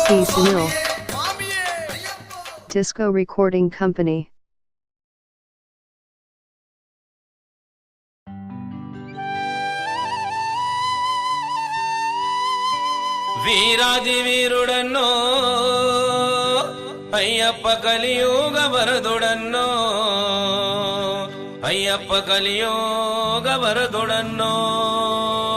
T. Sunil. Disco Recording Company. వీరాది వీరుడన్నో అయ్యప్ప కలియుగ వరదుడన్నో అయ్యప్ప కలియుగ వరదుడన్నో